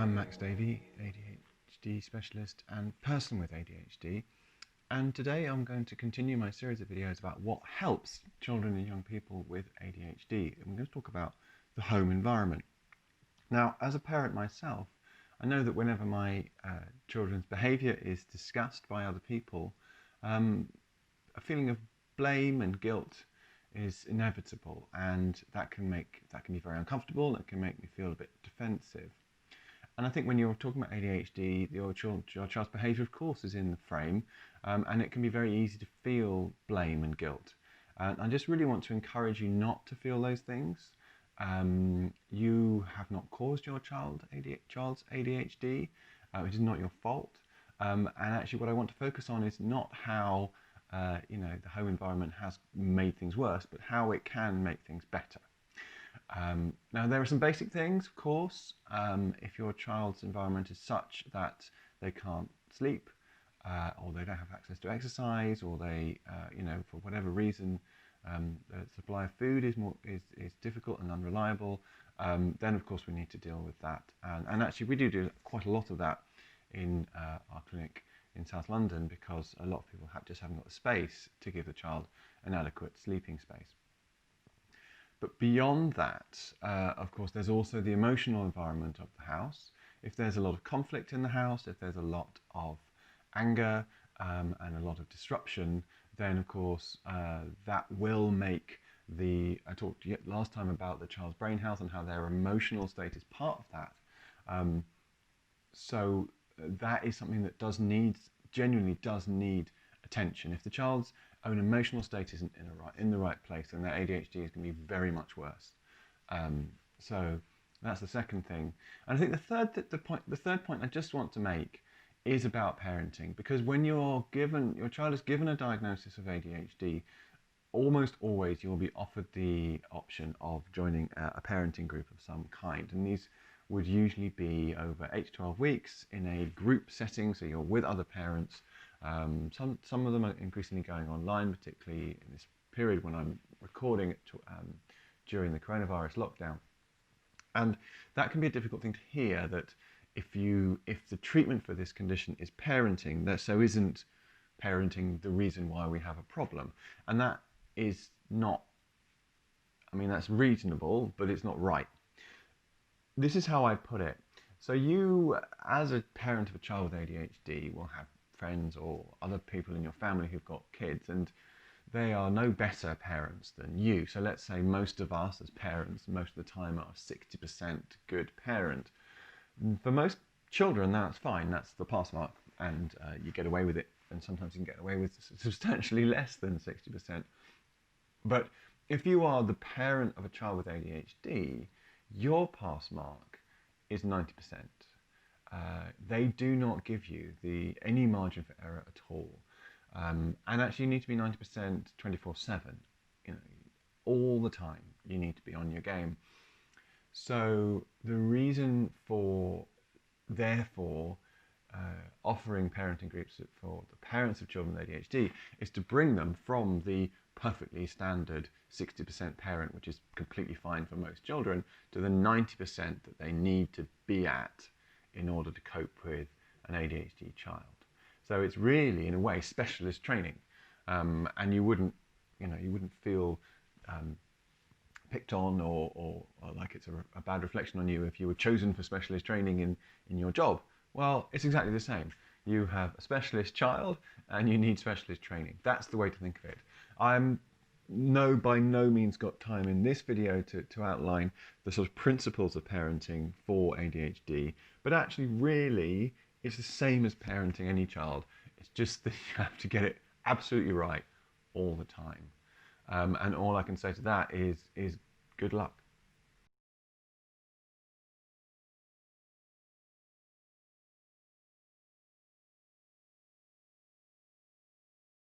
I'm Max Davie, ADHD specialist and person with ADHD, and today I'm going to continue my series of videos about what helps children and young people with ADHD. I'm going to talk about the home environment. Now, as a parent myself, I know that whenever my children's behaviour is discussed by other people, a feeling of blame and guilt is inevitable, and that can be very uncomfortable. It can make me feel a bit defensive. And I think when you're talking about ADHD, your child's behaviour, of course, is in the frame, and it can be very easy to feel blame and guilt. And I just really want to encourage you not to feel those things. You have not caused your child's ADHD. It is not your fault. And actually, what I want to focus on is not how the home environment has made things worse, but how it can make things better. Now, there are some basic things, of course. If your child's environment is such that they can't sleep, or they don't have access to exercise, or they, for whatever reason, the supply of food is difficult and unreliable, then of course we need to deal with that. And actually, we do quite a lot of that in our clinic in South London, because a lot of people just haven't got the space to give the child an adequate sleeping space. But beyond that, of course, there's also the emotional environment of the house. If there's a lot of conflict in the house, if there's a lot of anger and a lot of disruption, then of course that will make I talked last time about the child's brain health and how their emotional state is part of that. So that is something that genuinely does need attention. If the child's own emotional state isn't in the right place, then their ADHD is going to be very much worse. So that's the second thing. And I think the third point I just want to make is about parenting, because when your child is given a diagnosis of ADHD, almost always you'll be offered the option of joining a parenting group of some kind, and these would usually be over 8 to 12 weeks in a group setting, so you're with other parents. Some of them are increasingly going online, particularly in this period when I'm recording it during the coronavirus lockdown. And that can be a difficult thing to hear, that if the treatment for this condition is parenting, that so isn't parenting the reason why we have a problem. And that is not, that's reasonable, but it's not right. This is how I put it. So you, as a parent of a child with ADHD, will have friends or other people in your family who've got kids, and they are no better parents than you. So let's say most of us as parents, most of the time, are 60% good parent. For most children, that's fine. That's the pass mark, and you get away with it. And sometimes you can get away with substantially less than 60%. But if you are the parent of a child with ADHD, your pass mark is 90%. They do not give you any margin for error at all. And actually you need to be 90% 24/7. All the time you need to be on your game. So the reason for, therefore, offering parenting groups for the parents of children with ADHD is to bring them from the perfectly standard 60% parent, which is completely fine for most children, to the 90% that they need to be at in order to cope with an ADHD child. So it's really, in a way, specialist training, and you wouldn't feel picked on or like it's a bad reflection on you if you were chosen for specialist training in your job. Well, it's exactly the same. You have a specialist child and you need specialist training. That's the way to think of it. I'm by no means got time in this video to outline the sort of principles of parenting for ADHD, but actually really it's the same as parenting any child. It's just that you have to get it absolutely right all the time. And all I can say to that is good luck.